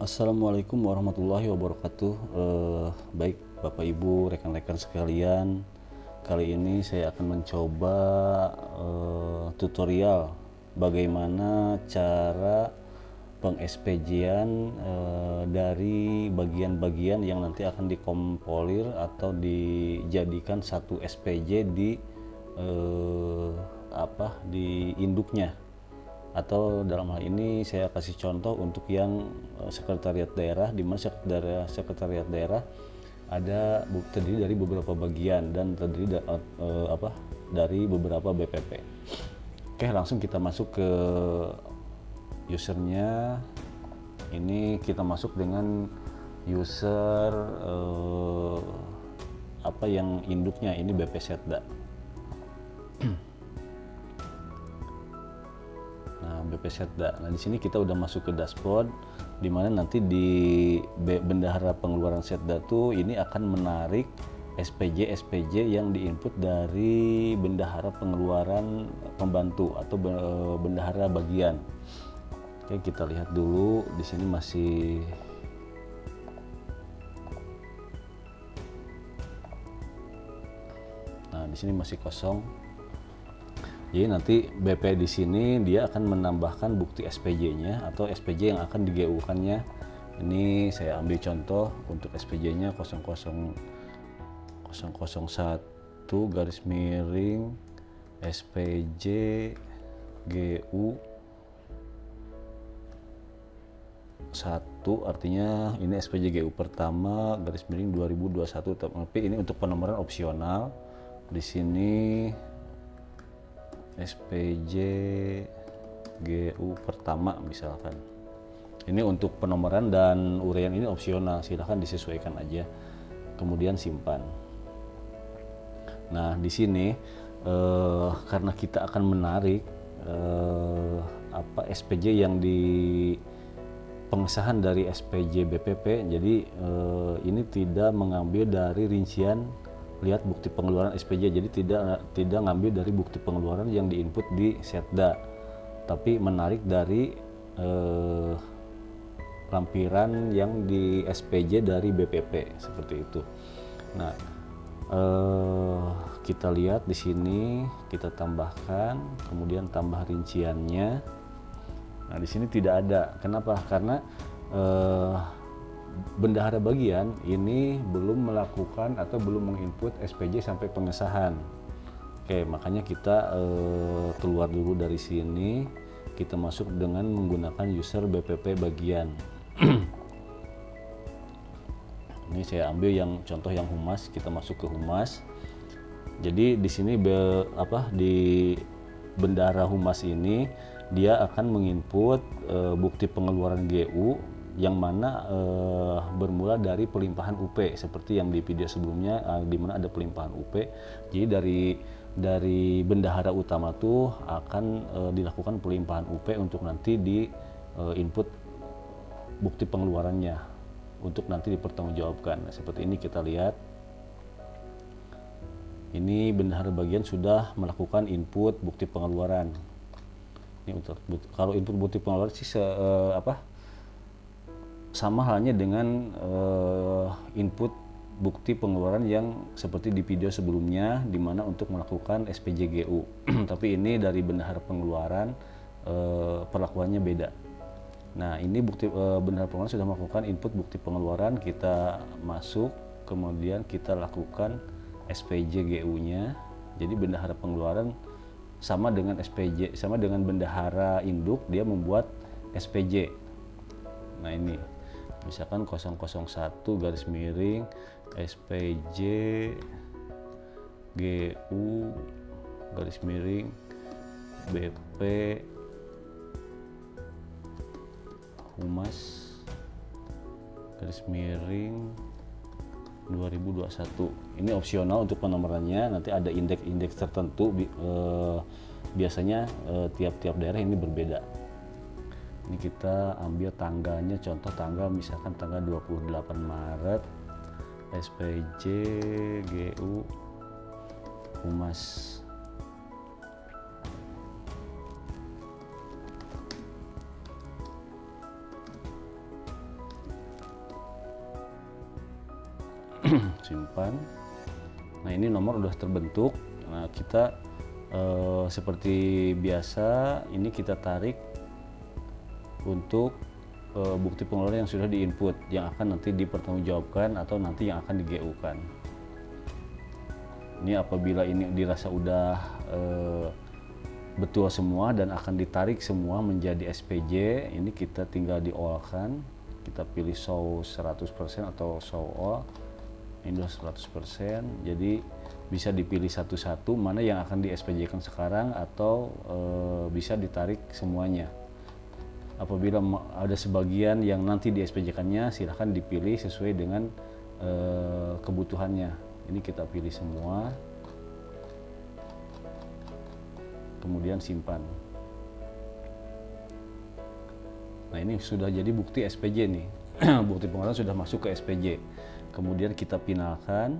Assalamualaikum warahmatullahi wabarakatuh. Baik Bapak Ibu, rekan-rekan sekalian, kali ini saya akan mencoba tutorial bagaimana cara peng-SPJ-an dari bagian-bagian yang nanti akan dikompolir atau dijadikan satu SPJ di di induknya. Atau dalam hal ini saya kasih contoh untuk yang sekretariat daerah, di mana sekretariat daerah ada terdiri dari beberapa bagian dan terdiri dari beberapa BPP. Oke, langsung kita masuk ke usernya. Ini kita masuk dengan user yang induknya ini BP Setda. BP Setda. Nah, di sini kita udah masuk ke dashboard, di mana nanti di bendahara pengeluaran Setda tuh ini akan menarik SPJ yang diinput dari bendahara pengeluaran pembantu atau bendahara bagian. Oke, kita lihat dulu di sini masih di sini masih kosong. Jadi nanti BP di sini dia akan menambahkan bukti SPJ-nya atau SPJ yang akan di-GU-kannya. Ini saya ambil contoh untuk SPJ-nya 001 garis miring SPJ GU 1, artinya ini SPJ GU pertama garis miring 2021, tapi ini untuk penomoran opsional. Di sini SPJ GU pertama misalkan. Ini untuk penomoran dan uraian ini opsional, silahkan disesuaikan aja. Kemudian simpan. Nah, di sini karena kita akan menarik SPJ yang di pengesahan dari SPJ BPP, jadi ini tidak mengambil dari rincian lihat bukti pengeluaran SPJ, jadi tidak ngambil dari bukti pengeluaran yang diinput di Setda, tapi menarik dari lampiran yang di SPJ dari BPP seperti itu. Nah, kita lihat di sini, kita tambahkan, kemudian tambah rinciannya. Nah, di sini tidak ada. Kenapa? Karena bendahara bagian ini belum melakukan atau belum menginput SPJ sampai pengesahan. Oke, makanya kita keluar dulu dari sini, kita masuk dengan menggunakan user BPP bagian. Ini saya ambil yang contoh yang humas, kita masuk ke humas. Jadi di sini di bendahara humas ini dia akan menginput bukti pengeluaran GU yang mana bermula dari pelimpahan UP seperti yang di video sebelumnya, di mana ada pelimpahan UP. Jadi dari bendahara utama tuh akan dilakukan pelimpahan UP untuk nanti di input bukti pengeluarannya untuk nanti dipertanggungjawabkan. Nah, seperti ini kita lihat. Ini bendahara bagian sudah melakukan input bukti pengeluaran. Ini untuk kalau input bukti pengeluaran sih sama halnya dengan input bukti pengeluaran yang seperti di video sebelumnya, di mana untuk melakukan SPJ GU. Tapi ini dari bendahara pengeluaran perlakuannya beda. Nah, ini bukti bendahara pengeluaran sudah melakukan input bukti pengeluaran, kita masuk, kemudian kita lakukan SPJ GU-nya. Jadi bendahara pengeluaran sama dengan SPJ, sama dengan bendahara induk, dia membuat SPJ. Nah, ini misalkan 001 garis miring SPJ GU garis miring BP Humas garis miring 2021. Ini opsional untuk penomorannya, nanti ada indeks-indeks tertentu, biasanya tiap-tiap daerah ini berbeda. Ini kita ambil tanggalnya, contoh tanggal misalkan tanggal 28 Maret SPJ GU Humas. simpan. Nah ini nomor udah terbentuk. Nah kita seperti biasa ini kita tarik untuk bukti pengeluaran yang sudah diinput, yang akan nanti dipertanggungjawabkan atau nanti yang akan di-GU-kan. Ini apabila ini dirasa udah betul semua dan akan ditarik semua menjadi SPJ, ini kita tinggal diolkan. Kita pilih show 100% atau show all. Ini udah 100%, jadi bisa dipilih satu-satu mana yang akan di SPJ-kan sekarang atau bisa ditarik semuanya. Apabila ada sebagian yang nanti di SPJ-kannya, silahkan dipilih sesuai dengan kebutuhannya. Ini kita pilih semua, kemudian simpan. Nah ini sudah jadi bukti SPJ nih. Bukti pengeluaran sudah masuk ke SPJ. Kemudian kita finalkan,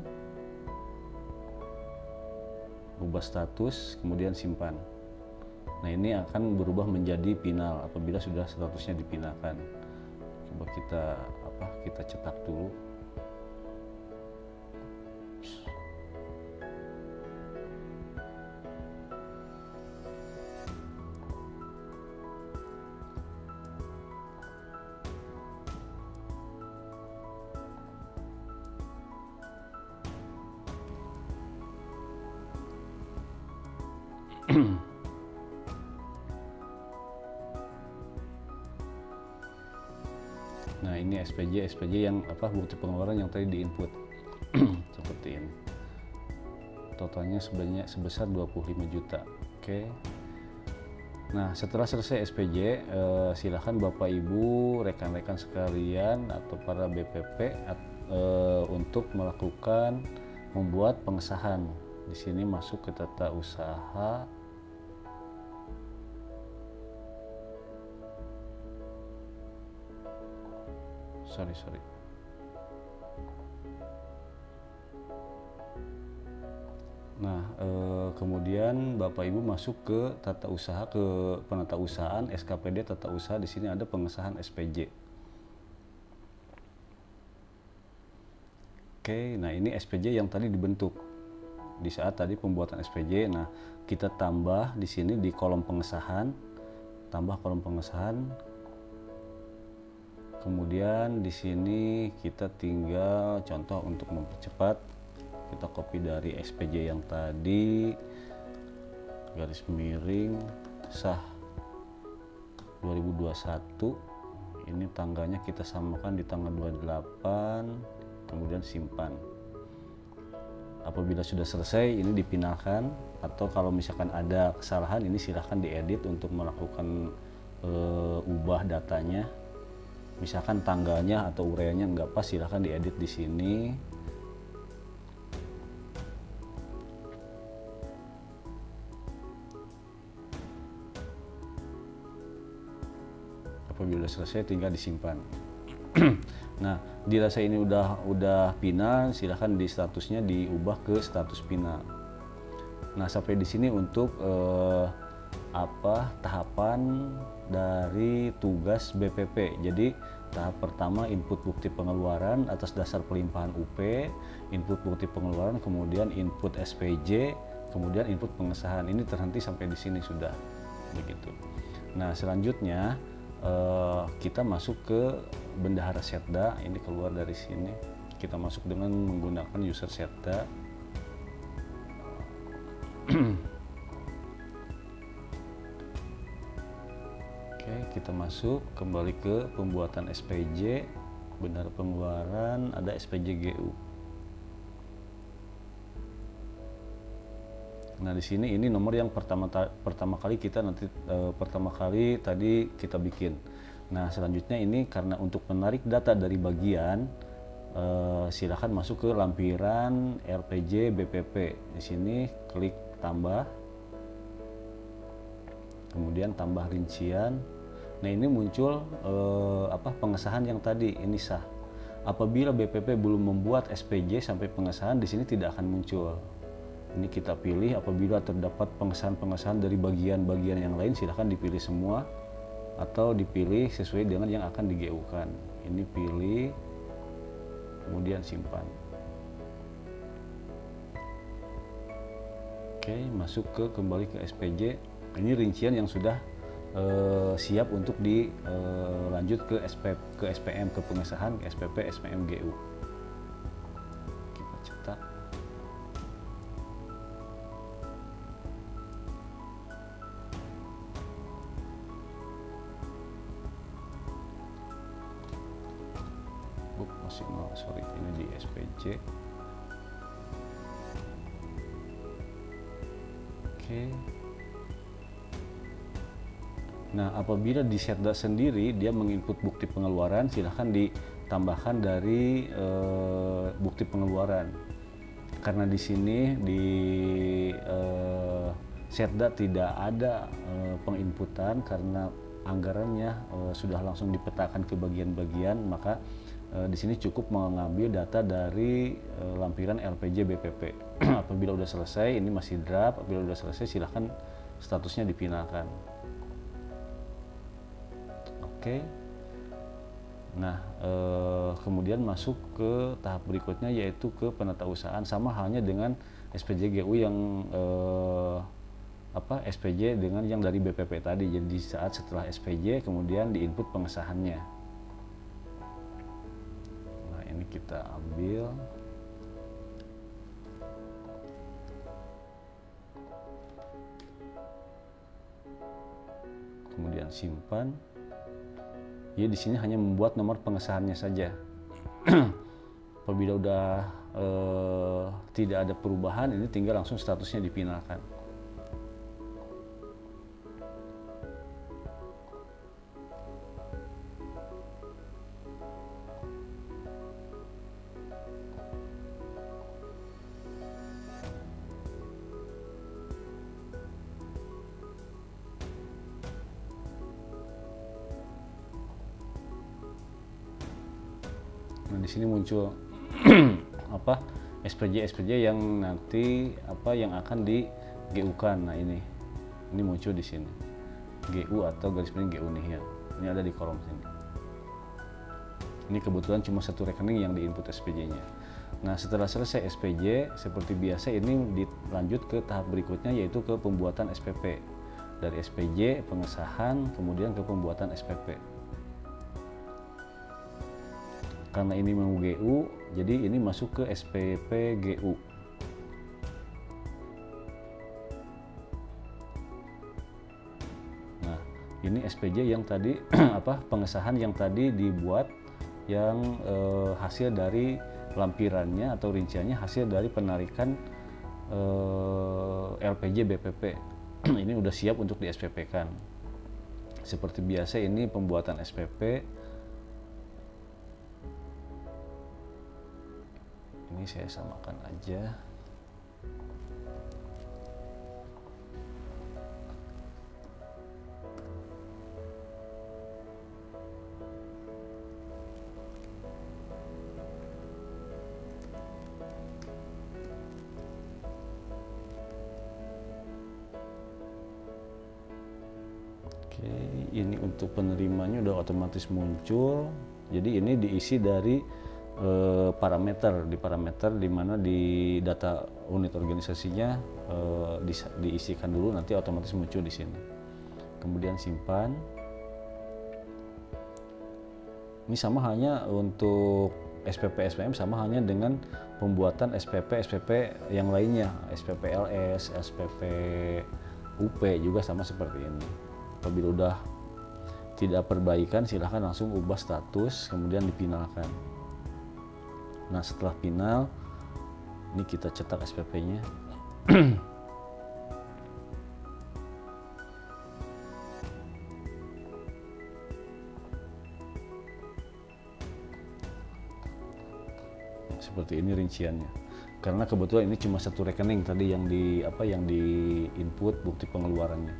ubah status, kemudian simpan. Nah ini akan berubah menjadi final apabila sudah statusnya dipinahkan. Coba kita cetak dulu. Nah ini SPJ yang bukti pengeluaran yang tadi diinput. Seperti ini. Totalnya sebesar 25 juta. Oke. Nah setelah selesai SPJ, silakan Bapak Ibu, rekan-rekan sekalian atau para BPP untuk melakukan membuat pengesahan. Di sini masuk ke tata usaha. Sorry. Nah, kemudian Bapak Ibu masuk ke tata usaha, ke penata usahaan, SKPD tata usaha. Di sini ada pengesahan SPJ. Oke, nah ini SPJ yang tadi dibentuk di saat tadi pembuatan SPJ. Nah, kita tambah di sini di kolom pengesahan, tambah kolom pengesahan. Kemudian di sini kita tinggal contoh untuk mempercepat, kita copy dari SPJ yang tadi, garis miring sah 2021. Ini tanggalnya kita samakan di tanggal 28, kemudian simpan. Apabila sudah selesai ini dipinahkan, atau kalau misalkan ada kesalahan ini silahkan diedit untuk melakukan ubah datanya. Misalkan tanggalnya atau ureanya nggak pas, silahkan diedit di sini. Apabila selesai tinggal disimpan. Nah, dirasa ini udah final, silahkan di statusnya diubah ke status final. Nah, sampai di sini untuk tahapan dari tugas BPP. Jadi tahap pertama input bukti pengeluaran atas dasar pelimpahan UP, input bukti pengeluaran, kemudian input SPJ, kemudian input pengesahan. Ini terhenti sampai di sini sudah begitu. Nah selanjutnya kita masuk ke bendahara setda. Ini keluar dari sini, kita masuk dengan menggunakan user setda. Oke, kita masuk kembali ke pembuatan SPJ, bendahara pengeluaran, ada SPJ GU. Nah di sini ini nomor yang pertama kali kita pertama kali tadi kita bikin. Nah selanjutnya ini karena untuk menarik data dari bagian, silakan masuk ke lampiran RPJ BPP. Di sini klik tambah, kemudian tambah rincian. Nah ini muncul pengesahan yang tadi ini sah. Apabila BPP belum membuat SPJ sampai pengesahan, di sini tidak akan muncul. Ini kita pilih. Apabila terdapat pengesahan-pengesahan dari bagian-bagian yang lain, silahkan dipilih semua atau dipilih sesuai dengan yang akan di-GU-kan. Ini pilih, kemudian simpan. Oke, masuk kembali ke SPJ. Ini rincian yang sudah siap untuk dilanjut ke SPM, ke pengesahan ke SPP SPM GU. Kita cetak. Masih sorry, ini di SPJ. Oke. Nah, apabila di Setda sendiri dia menginput bukti pengeluaran, silahkan ditambahkan dari bukti pengeluaran. Karena di sini di Setda tidak ada penginputan karena anggarannya sudah langsung dipetakan ke bagian-bagian, maka di sini cukup mengambil data dari lampiran LPJ BPP. Apabila sudah selesai, ini masih draft. Apabila sudah selesai, silahkan statusnya dipinalkan. Oke. Nah, kemudian masuk ke tahap berikutnya, yaitu ke penatausahaan. Sama halnya dengan SPJ GU yang SPJ dengan yang dari BPP tadi. Jadi saat setelah SPJ kemudian diinput pengesahannya. Nah, ini kita ambil. Kemudian simpan. Ya, di sini hanya membuat nomor pengesahannya saja. Apabila udah tidak ada perubahan, ini tinggal langsung statusnya dipinalkan. Nah, di sini muncul SPJ yang nanti yang akan di GU-kan. Nah, ini muncul di sini. GU atau garis miring GU nih ya. Ini ada di kolom sini. Ini kebetulan cuma satu rekening yang diinput SPJ-nya. Nah, setelah selesai SPJ, seperti biasa ini dilanjut ke tahap berikutnya, yaitu ke pembuatan SPP. Dari SPJ, pengesahan, kemudian ke pembuatan SPP. Karena ini mau GU, jadi ini masuk ke SPP GU. Nah, ini SPJ yang tadi pengesahan yang tadi dibuat, yang hasil dari lampirannya atau rinciannya hasil dari penarikan LPJ BPP. Ini udah siap untuk di SPP-kan. Seperti biasa ini pembuatan SPP. Ini saya samakan aja. Oke, ini untuk penerimanya udah otomatis muncul. Jadi ini diisi dari parameter di mana di data unit organisasinya diisikan dulu, nanti otomatis muncul di sini. Kemudian simpan. Ini sama hanya untuk SPP SPM, sama hanya dengan pembuatan SPP yang lainnya, SPP LS, SPP UP juga sama seperti ini. Apabila udah tidak perbaikan, silahkan langsung ubah status kemudian dipinalkan. Nah, setelah final, ini kita cetak SPP-nya. Seperti ini rinciannya. Karena kebetulan ini cuma satu rekening tadi yang di input bukti pengeluarannya.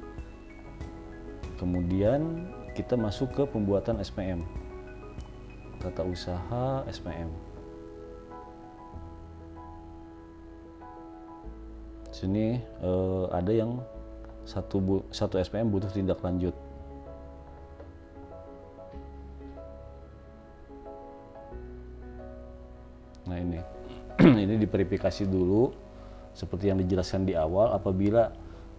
Kemudian kita masuk ke pembuatan SPM. Tata usaha SPM. Sini ada yang satu SPM butuh tindak lanjut. Nah, ini ini diverifikasi dulu seperti yang dijelaskan di awal, apabila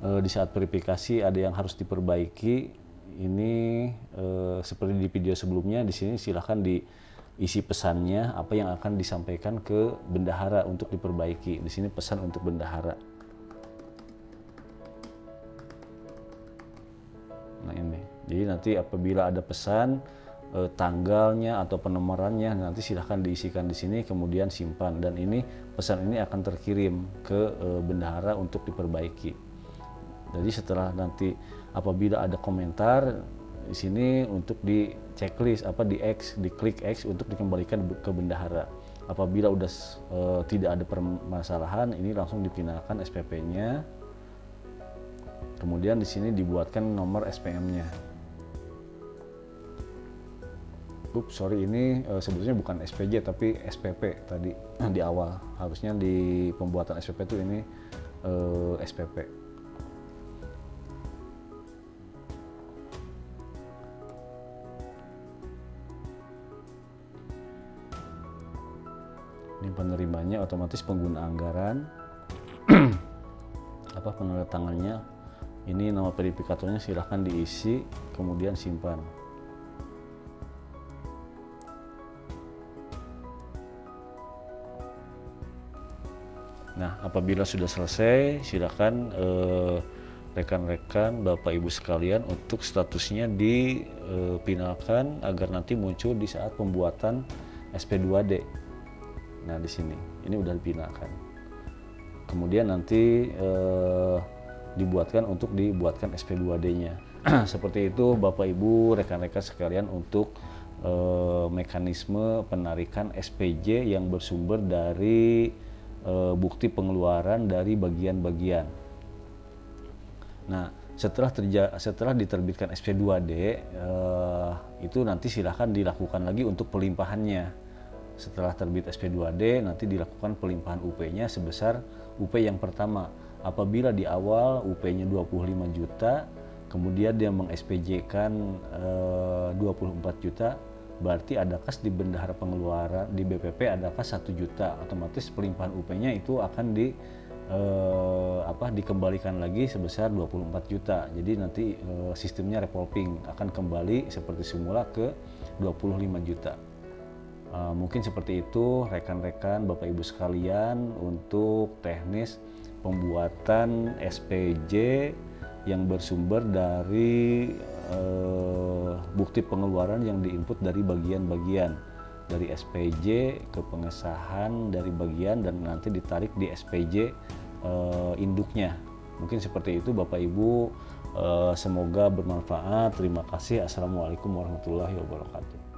di saat verifikasi ada yang harus diperbaiki, ini seperti di video sebelumnya, di sini silahkan diisi pesannya apa yang akan disampaikan ke bendahara untuk diperbaiki. Di sini pesan untuk bendahara. Nah ini, jadi nanti apabila ada pesan, tanggalnya atau penomorannya nanti silahkan diisikan di sini, kemudian simpan, dan ini pesan ini akan terkirim ke bendahara untuk diperbaiki. Jadi setelah nanti apabila ada komentar di sini untuk di checklist di X, diklik X untuk dikembalikan ke bendahara. Apabila udah tidak ada permasalahan, ini langsung dipindahkan SPP-nya. Kemudian di sini dibuatkan nomor SPM-nya. Sorry, ini sebetulnya bukan SPJ tapi SPP tadi di awal. Harusnya di pembuatan SPP itu ini SPP. Ini penerimanya otomatis pengguna anggaran. Penanda tangannya. Ini nama verifikatornya silahkan diisi, kemudian simpan. Nah, apabila sudah selesai, silakan rekan-rekan, Bapak Ibu sekalian untuk statusnya dipinalkan agar nanti muncul di saat pembuatan SP2D. Nah, di sini ini udah dipinalkan. Kemudian nanti dibuatkan SP2D-nya. Seperti itu Bapak Ibu, rekan-rekan sekalian untuk mekanisme penarikan SPJ yang bersumber dari bukti pengeluaran dari bagian-bagian. Nah, setelah diterbitkan SP2D, itu nanti silahkan dilakukan lagi untuk pelimpahannya. Setelah terbit SP2D, nanti dilakukan pelimpahan UP-nya sebesar UP yang pertama. Apabila di awal UP-nya 25 juta, kemudian dia meng-SPJ-kan 24 juta, berarti ada kas di bendahara pengeluaran, di BPP ada kas 1 juta, otomatis pelimpahan UP-nya itu akan dikembalikan lagi sebesar 24 juta. Jadi nanti sistemnya revolving, akan kembali seperti semula ke 25 juta. Mungkin seperti itu rekan-rekan, Bapak Ibu sekalian, untuk teknis pembuatan SPJ yang bersumber dari bukti pengeluaran yang diinput dari bagian-bagian, dari SPJ ke pengesahan dari bagian dan nanti ditarik di SPJ induknya. Mungkin seperti itu Bapak Ibu, semoga bermanfaat. Terima kasih. Assalamualaikum warahmatullahi wabarakatuh.